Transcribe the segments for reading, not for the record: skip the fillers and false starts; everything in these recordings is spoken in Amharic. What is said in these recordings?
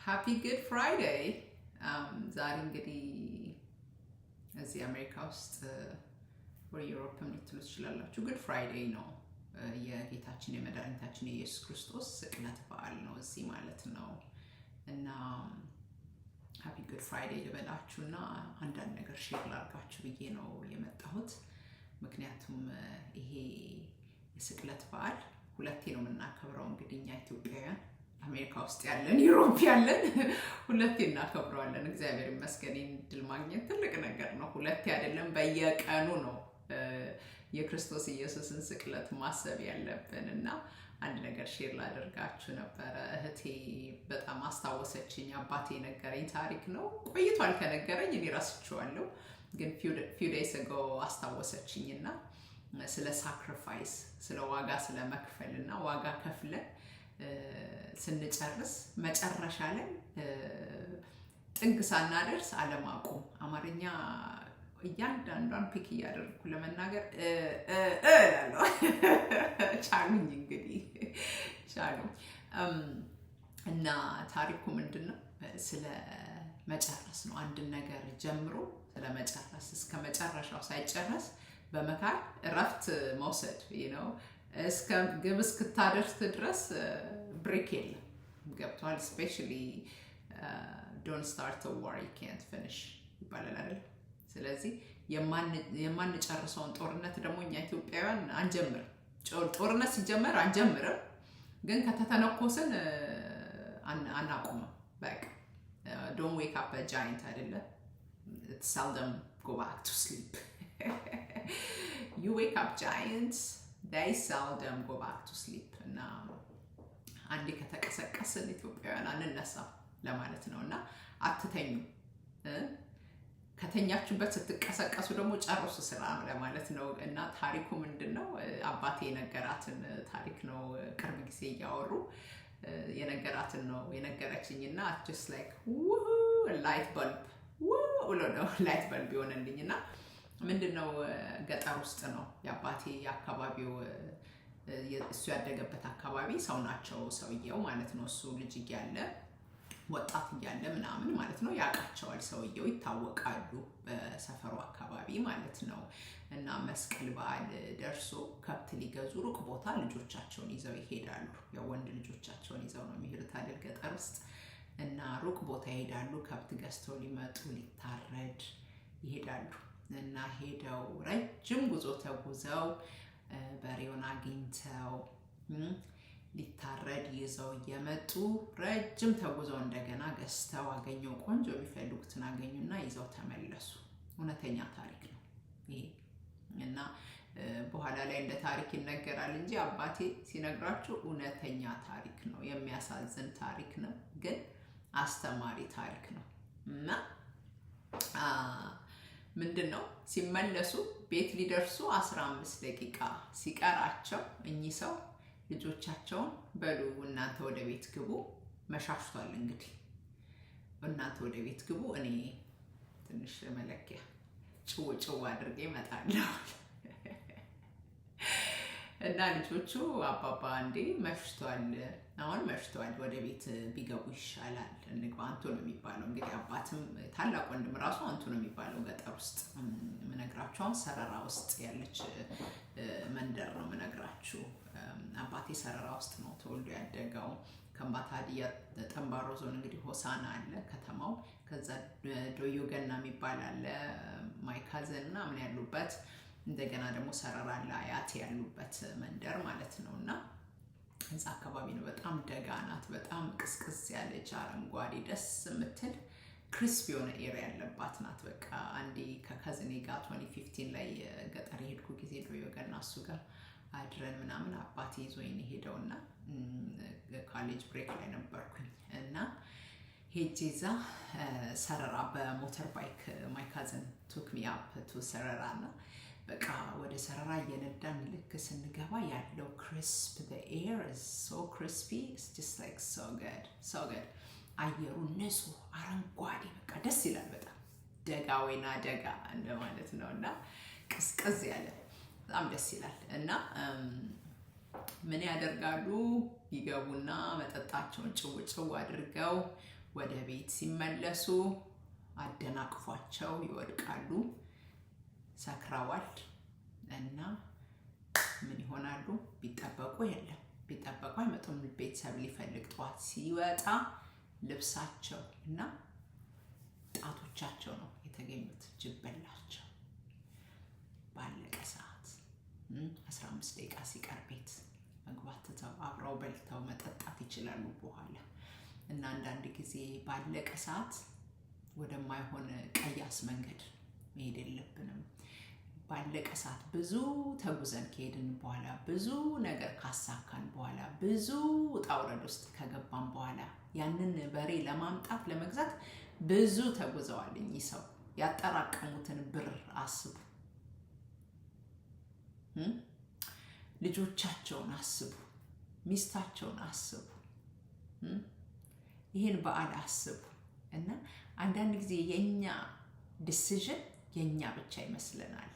Happy Good Friday. ዛሬ እንግዲህ እዚህ አሜሪካ ውስጥ ወይ ዩሮፕም ልትሉ ትችላላችሁ ጉድ ፍራይዴይ ነው። የጌታችን የመድኃኒታችን የኢየሱስ ክርስቶስ ስቅለት በዓል ነው እዚህ ማለት ነው። እና ሃፒ ጉድ ፍራይዴይ ልበላችሁና አንዳንድ ነገር ሼር ላድርጋችሁ ብዬ ነው የመጣሁት። ምክንያቱም ይሄ የስቅለት በዓል ሁለቴ ነው የምናከብረው። እንግዲህ እኛ ኢትዮጵያውያን አሜሪካ ውስጥ ያለን ዩሮፕ ያለን ሁለቴ እናከብረዋለን። እግዚአብሔር ይመስገን ድል ማግኘት ትልቅ ነገር ነው። ሁለቴ አይደለም በየቀኑ ነው የክርስቶስ ኢየሱስን ስቅለት ማሰብ ያለብን። እና አንድ ነገር ሼር ላደርጋችሁ ነበረ። እህቴ በጣም አስታወሰችኝ። አባቴ ነገረኝ ታሪክ ነው። ቆይቷል ከነገረኝ እኔ ረስቼዋለሁ፣ ግን few days ago አስታወሰችኝና ስለ ሳክሪፋይስ ስለ ዋጋ ስለ መክፈልና ዋጋ ከፍለን ስንጨርስ መጨረሻ ላይ ጥግ ሳናደርስ አለማቆም። አማርኛ እያንዳንዷን ፒክ እያደረኩ ለመናገር እላለሁ። ቻሉኝ እንግዲህ ቻሉኝ። እና ታሪኩ ምንድነው? ስለ መጨረስ ነው። አንድ ነገር ጀምሮ ስለ መጨረስ እስከ መጨረሻው ሳይጨረስ በመካከል እረፍት መውሰድ ነው። እስከ ግብ እስክታደርስ ድረስ ብሬክ የለም። ገብቷል? ስፔሻሊ ዶንት ስታርት አ ዋር ዩ ካንት ፊኒሽ ይባላል አይደል? ስለዚህ የማንጨርሰውን ጦርነት ደግሞ እኛ ኢትዮጵያውያን አንጀምርም። ጦርነት ሲጀመር አንጀምርም፣ ግን ከተተነኮስን አናቆምም። በቃ ዶንት ዌክ አፕ አ ጃይንት አይደለ? ኢት seldom go back to sleep. You wake up giants, they seldom go back to sleep. እና አንዴ ከተቀሰቀስን ኢትዮጵያውያን አንነሳም ለማለት ነው። እና አትተኙ። ከተኛችሁበት ስትቀሰቀሱ ደግሞ ጨርሱ ስራ ለማለት ነው። እና ታሪኩ ምንድነው? አባቴ የነገራትን ታሪክ ነው። ቅርብ ጊዜ እያወሩ የነገራትን ነው የነገረችኝና just like light bulb ነው light bulb ይሆነልኝና ምንድነው ገጠር ውስጥ ነው የአባቴ አካባቢው። እሱ ያደገበት አካባቢ ሰው ናቸው ሰውየው ማለት ነው። እሱ ልጅ እያለ ወጣት እያለ ምናምን ማለት ነው ያውቃቸዋል። ሰውየው ይታወቃሉ በሰፈሩ አካባቢ ማለት ነው። እና መስቀል በዓል ደርሶ ከብት ሊገዙ ሩቅ ቦታ ልጆቻቸውን ይዘው ይሄዳሉ። የወንድ ልጆቻቸውን ይዘው ነው የሚሄዱት አይደል ገጠር ውስጥ። እና ሩቅ ቦታ ይሄዳሉ። ከብት ገዝተው ሊመጡ ሊታረድ ይሄዳሉ። እና ሄደው ረጅም ጉዞ ተጉዘው በሬውን አግኝተው ሊታረድ ይዘው እየመጡ ረጅም ተጉዘው እንደገና ገዝተው አገኘው። ቆንጆ የሚፈልጉትን አገኙና ይዘው ተመለሱ። እውነተኛ ታሪክ ነው ይሄ። እና በኋላ ላይ እንደ ታሪክ ይነገራል እንጂ አባቴ ሲነግራችሁ እውነተኛ ታሪክ ነው። የሚያሳዝን ታሪክ ነው፣ ግን አስተማሪ ታሪክ ነው። እና ምንድነው ሲመለሱ ቤት ሊደርሱ 15 ደቂቃ ሲቀራቸው እኚህ ሰው ልጆቻቸውን በሉ እናንተ ወደ ቤት ግቡ፣ መሻሽቷል እንግዲህ እናንተ ወደ ቤት ግቡ፣ እኔ ትንሽ መለኪያ ጭው አድርጌ እመጣለሁ። እና ልጆቹ አባባ እንዴ መሽቷል፣ አሁን መሽቷል፣ ወደ ቤት ቢገቡ ይሻላል፣ እንግባ። አንቱ ነው የሚባለው እንግዲህ አባትም ታላቅ ወንድም ራሱ አንቱ ነው የሚባለው ገጠር ውስጥ። ምነግራችሁ አሁን ሰረራ ውስጥ ያለች መንደር ነው ምነግራችሁ። አባቴ ሰረራ ውስጥ ነው ተወልዶ ያደገው። ከምባታ ሀዲያ ጠምባሮ ዞን እንግዲህ ሆሳና አለ ከተማው። ከዛ ዶዮ ገና የሚባል አለ ማይ ካዘን እና ምን ያሉበት። እንደገና ደግሞ ሰረራ አለ አያቴ ያሉበት መንደር ማለት ነው። እና እዛ አካባቢ ነው። በጣም ደጋ ናት። በጣም ቅስቅስ ያለች አረንጓዴ ደስ የምትል ክሪስፒ የሆነ ኤሪያ ያለባት ናት። በቃ አንዴ ከካዝኔ ጋር 2015 ላይ ገጠር የሄድኩ ጊዜ ዶዮ ገና እሱ ጋር አድረን ምናምን አባቴ ይዞኝ ሄደውና ኮሌጅ ብሬክ ላይ ነበርኩኝ እና ሄጄ እዛ ሰረራ በሞተር ባይክ ማይ ካዝን ቱክ ሚ አፕ ቱ ሰረራ እና በቃ ወደ ሰረራ እየነዳን ልክ ስንገባ ያለው ክሪስፕ the air is so crispy, it's just like so good አየሩ ንጹህ አረንጓዴ በቃ ደስ ይላል በጣም። ደጋ ወይና ደጋ እንደማለት ነው። እና ቅዝቅዝ ያለ በጣም ደስ ይላል። እና ምን ያደርጋሉ? ይገቡና መጠጣቸውን ጭው አድርገው ወደ ቤት ሲመለሱ አደናቅፏቸው ይወድቃሉ። ሰክረዋል እና ምን ይሆናሉ? ቢጠበቁ የለም፣ ቢጠበቁ አይመጡም። ቤተሰብ ሊፈልግ ጠዋት ሲወጣ ልብሳቸው እና ጣቶቻቸው ነው የተገኙት። ጅብ በላቸው። ባለቀ ሰዓት 15 ደቂቃ ሲቀር ቤት መግባት ትተው አብረው በልተው መጠጣት ይችላሉ በኋላ። እና አንዳንድ ጊዜ ባለቀ ሰዓት ወደማይሆን ቀያስ መንገድ መሄድ የለብንም። ባለቀ ሰዓት ብዙ ተጉዘን ከሄድን በኋላ ብዙ ነገር ካሳካን በኋላ ብዙ ውጣ ውረድ ውስጥ ከገባን በኋላ ያንን በሬ ለማምጣት ለመግዛት ብዙ ተጉዘዋል። እኚህ ሰው ያጠራቀሙትን ብር አስቡ፣ ልጆቻቸውን አስቡ፣ ሚስታቸውን አስቡ፣ ይህን በዓል አስቡ። እና አንዳንድ ጊዜ የኛ ዲሲዥን የኛ ብቻ ይመስለናል።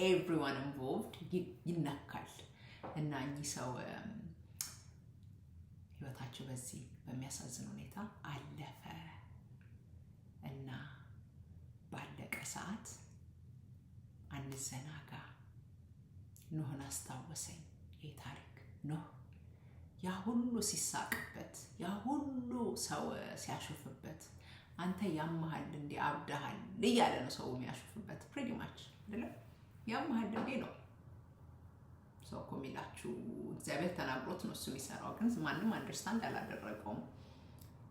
ኤቭሪዋን ኢንቮልቭድ ይነካል። እና እኚህ ሰው ህይወታቸው በዚህ በሚያሳዝን ሁኔታ አለፈ። እና ባለቀ ሰዓት አንዘናጋ። ኖህን አስታወሰኝ ይህ ታሪክ። ኖህ ያ ሁሉ ሲሳቅበት፣ ያ ሁሉ ሰው ሲያሾፍበት፣ አንተ ያመሃል እንዴ አብደሃል እያለ ነው ሰው የሚያሾፍበት። ፕሪቲ ማች አይደለም? ያመሃል እንዴ ነው ሰው እኮ የሚላችሁ። እግዚአብሔር ተናግሮት ነው እሱ የሚሰራው፣ ግን ማንም አንደርስታንድ አላደረገውም።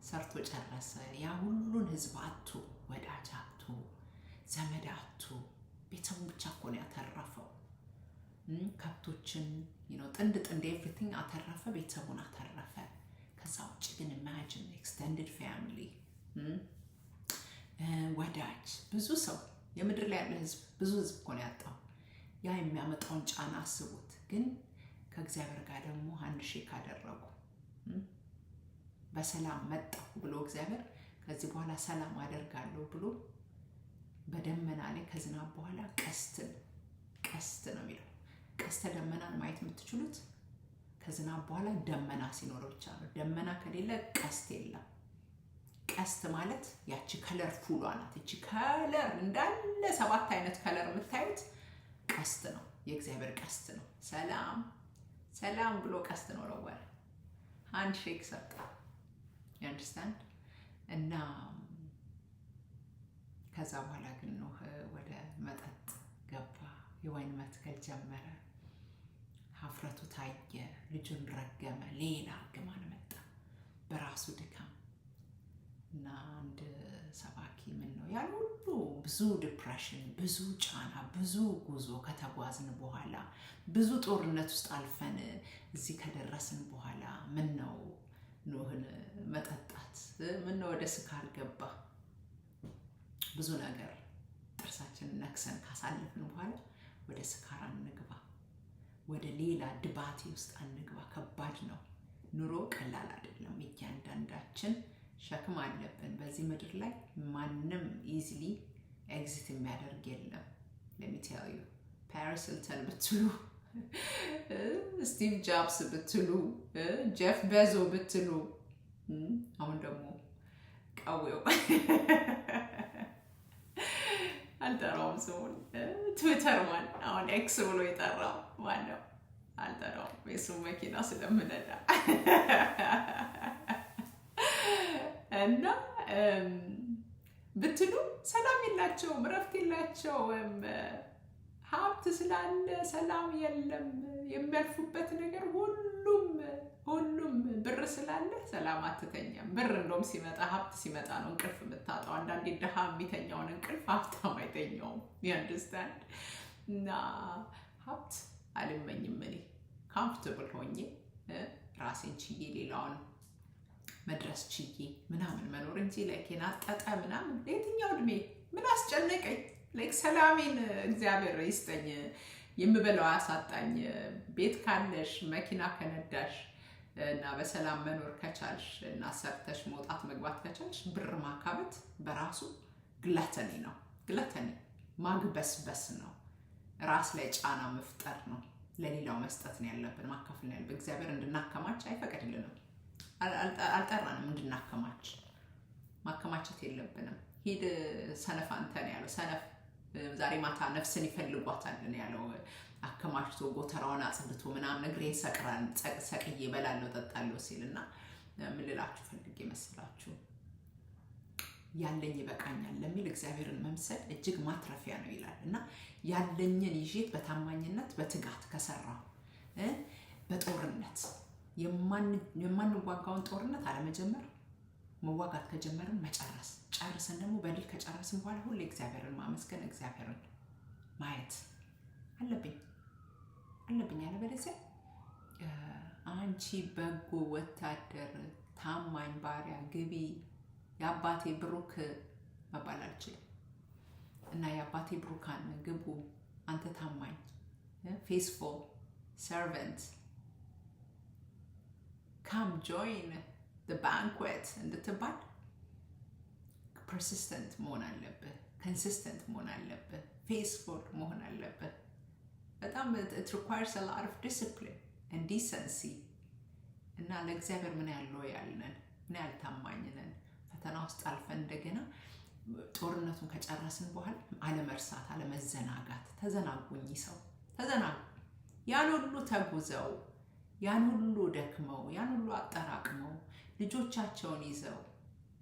ሰርቶ ጨረሰ። ያ ሁሉን ህዝብ አቶ፣ ወዳጅ አቶ፣ ዘመድ አቶ፣ ቤተሰቡን ብቻ እኮ ነው ያተረፈው። ከብቶችን ጥንድ ኤቭሪቲንግ አተረፈ፣ ቤተሰቡን አተረፈ። ከዛ ውጭ ግን ኢማጂን ኤክስቴንድድ ፋሚሊ፣ ወዳጅ፣ ብዙ ሰው፣ የምድር ላይ ያለ ህዝብ፣ ብዙ ህዝብ እኮ ነው ያጣው። ያ የሚያመጣውን ጫና አስቡት። ግን ከእግዚአብሔር ጋር ደግሞ አንድ ሼክ አደረጉ። በሰላም መጣሁ ብሎ እግዚአብሔር ከዚህ በኋላ ሰላም አደርጋለሁ ብሎ በደመና ላይ ከዝናብ በኋላ ቀስት ነው የሚለው። ቀስተ ደመናን ማየት የምትችሉት ከዝናብ በኋላ ደመና ሲኖር ብቻ ነው። ደመና ከሌለ ቀስት የለም። ቀስት ማለት ያቺ ከለር ፉሏ ናት። እቺ ከለር እንዳለ 7 አይነት ከለር የምታዩት ቀስት ነው። የእግዚአብሔር ቀስት ነው። ሰላም ብሎ ቀስት ነው ወረወረ። ሃንድ ሼክ ሰጠ። አንደርስታንድ። እና ከዛ በኋላ ግን ኖህ ወደ መጠጥ ገባ። የወይን መትከል ጀመረ። ሀፍረቱ ታየ። ልጁን ረገመ። ሌላ እርግማን መጣ በራሱ ድካም። እና አንድ ሰባኪ ምን ነው ያን ሁሉ ብዙ ዲፕሬሽን፣ ብዙ ጫና፣ ብዙ ጉዞ ከተጓዝን በኋላ ብዙ ጦርነት ውስጥ አልፈን እዚህ ከደረስን በኋላ ምን ነው ኖህን መጠጣት? ምን ነው ወደ ስካር ገባ? ብዙ ነገር ጥርሳችንን ነክሰን ካሳለፍን በኋላ ወደ ስካር አንግባ፣ ወደ ሌላ ድባቴ ውስጥ አንግባ። ከባድ ነው። ኑሮ ቀላል አይደለም። እያንዳንዳችን ሸክም አለብን በዚህ ምድር ላይ። ማንም ኢዚሊ ኤግዚት የሚያደርግ የለም። let me tell you ፓሪስ ሂልተን ብትሉ፣ ስቲቭ ጆብስ ብትሉ፣ ጄፍ ቤዞ ብትሉ፣ አሁን ደግሞ ቀዌው አልጠራውም ስሙን፣ ትዊተር ማን አሁን ኤክስ ብሎ የጠራው ማን ነው? አልጠራውም፣ የሱን መኪና ስለምነዳ እና ብትሉ ሰላም የላቸውም፣ እረፍት የላቸውም። ሀብት ስላለ ሰላም የለም። የሚያልፉበት ነገር ሁሉም ብር ስላለ ሰላም አትተኛም። ብር እንደውም ሲመጣ፣ ሀብት ሲመጣ ነው እንቅልፍ የምታጣው። አንዳንዴ ድሃ የሚተኛውን እንቅልፍ ሀብታም አይተኛውም። ያንደርስታንድ። እና ሀብት አልመኝም እኔ ካምፍርተብል ሆኜ ራሴን ችዬ ሌላውን መድረስ ችዬ ምናምን መኖር እንጂ ላይኬና ጠጠ ምናምን ለየትኛው እድሜ ምን አስጨነቀኝ? ላይክ ሰላሜን እግዚአብሔር ይስጠኝ። የምበላው አሳጣኝ። ቤት ካለሽ፣ መኪና ከነዳሽ እና በሰላም መኖር ከቻልሽ እና ሰርተሽ መውጣት መግባት ከቻልሽ ብር ማካበት በራሱ ግላተኒ ነው። ግላተኒ ማግበስበስ ነው። ራስ ላይ ጫና መፍጠር ነው። ለሌላው መስጠት ነው ያለብን፣ ማካፈል ነው ያለብን። እግዚአብሔር እንድናከማች አይፈቀድልንም። አልጠራንም እንድናከማች። ማከማቸት የለብንም። ሂድ ሰነፍ አንተ ነው ያለው። ሰነፍ ዛሬ ማታ ነፍስን ይፈልጓታል ነው ያለው። አከማችቶ ጎተራውን አጽድቶ ምናምን እግሬን ሰቅዬ እበላለሁ እጠጣለሁ ሲልና ምን ልላችሁ ፈልጌ መስላችሁ ያለኝ ይበቃኛል ለሚል እግዚአብሔርን መምሰል እጅግ ማትረፊያ ነው ይላል እና ያለኝን ይዤት በታማኝነት በትጋት ከሰራው በጦርነት የማንዋጋውን ጦርነት አለመጀመር፣ መዋጋት ከጀመርን መጨረስ፣ ጨርሰን ደግሞ በድል ከጨረስን በኋላ ሁሌ እግዚአብሔርን ማመስገን፣ እግዚአብሔርን ማየት አለብኝ። አለበለዚያ አንቺ በጎ ወታደር፣ ታማኝ ባሪያ ግቢ የአባቴ ብሩክ መባል አልችልም እና የአባቴ ብሩካን ግቡ አንተ ታማኝ ፌስፉል ሰርቨንት ካም ጆይን the banquet እንድትባል persistent መሆን አለብህ፣ consistent መሆን አለብህ፣ faithful መሆን አለብህ። በጣም it requires a lot of discipline and decency እና ለእግዚአብሔር ምን ያለው ያልነን ምን ያህል ታማኝ ነን። ፈተና ውስጥ አልፈን እንደገና ጦርነቱን ከጨረስን በኋላ አለመርሳት፣ አለመዘናጋት። ተዘናጉኝ ሰው ተዘናጉ። ያን ሁሉ ተጉዘው ያን ሁሉ ደክመው ያን ሁሉ አጠራቅመው ልጆቻቸውን ይዘው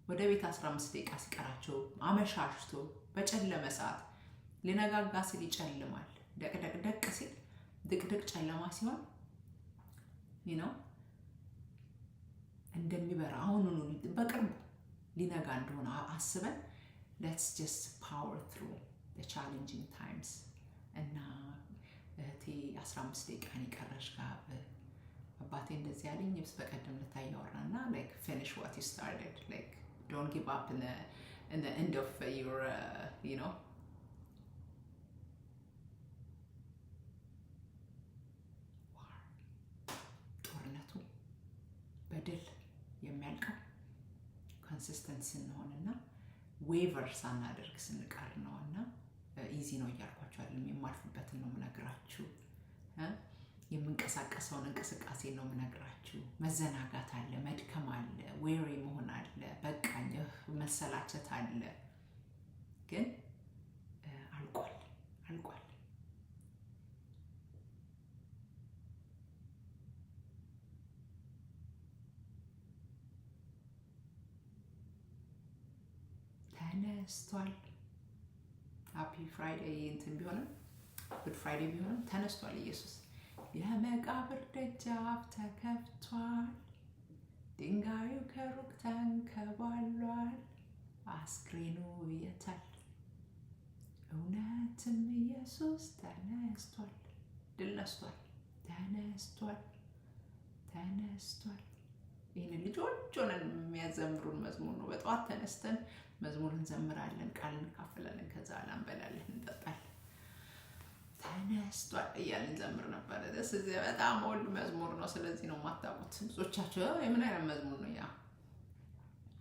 ወደ ቤት 15 ደቂቃ ሲቀራቸው አመሻሽቶ በጨለመ ሰዓት ሊነጋጋ ሲል ይጨልማል። ደቅ ሲል ድቅድቅ ጨለማ ሲሆን እንደሚበራ አሁኑኑ በቅርቡ ሊነጋ እንደሆነ አስበን let's just power through the challenging times እና እህቴ 15 ደቂቃ ይቀረሽ ጋር አባቴ እንደዚህ ያለኝ በቀደም ለታይ ያወራና like finish what you started, like don't give up in the end of your war. ጦርነቱ በድል የሚያልቀው ኮንሲስተንት ስንሆንና ዌቨር ሳናደርግ ስንቀር ነውና ኢዚ ነው እያልኳችሁ አይደለም፣ የማልፍበትን ነው የምነግራችሁ። የምንቀሳቀሰውን እንቅስቃሴ ነው የምነግራችሁ። መዘናጋት አለ፣ መድከም አለ፣ ዌሪ መሆን አለ፣ በቃኝ መሰላቸት አለ። ግን አልቋል። ተነስቷል። ሃፒ ፍራይዴይ እንትን ቢሆንም ጉድ ፍራይዴይ ቢሆንም ተነስቷል ኢየሱስ። የመቃብር ደጃፍ ተከፍቷል፣ ድንጋዩ ከሩቅ ተንከባሏል፣ አስክሬኑ የታል? እውነትም ኢየሱስ ተነስቷል፣ ድል ነስቷል፣ ተነስቷል። ይህን ልጆች ሆነን የሚያዘምሩን መዝሙር ነው። በጠዋት ተነስተን መዝሙር እንዘምራለን፣ ቃል እንካፈላለን፣ ከዛ እንበላለን፣ እንጠጣለን። ተነስቷል እያልን እንዘምር ነበር። በጣም ኦልድ መዝሙር ነው። ስለዚህ ነው የማታውቁት ብዙዎቻችሁ የምን አይነት መዝሙር ነው ያ?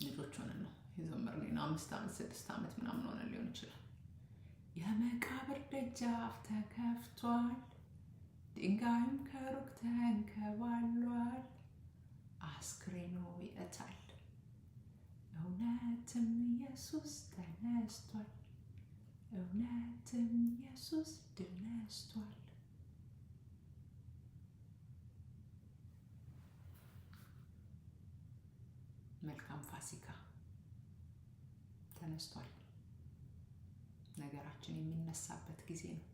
ልጆች ሆነን ነው የዘመርነው። 5 ዓመት 6 ዓመት ምናምን ሆነ ሊሆን ይችላል። የመቃብር ደጃፍ ተከፍቷል፣ ድንጋዩም ከሩቅ ተንከባሏል፣ አስክሬኑ የታል? እውነትም ኢየሱስ ተነስቷል፣ እውነትም ኢየሱስ ድል ነስቷል። መልካም ፋሲካ። ተነስቷል። ነገራችን የሚነሳበት ጊዜ ነው።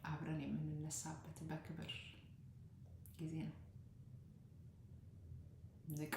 አብረን የምንነሳበት በክብር ጊዜ ነው። ንቃ።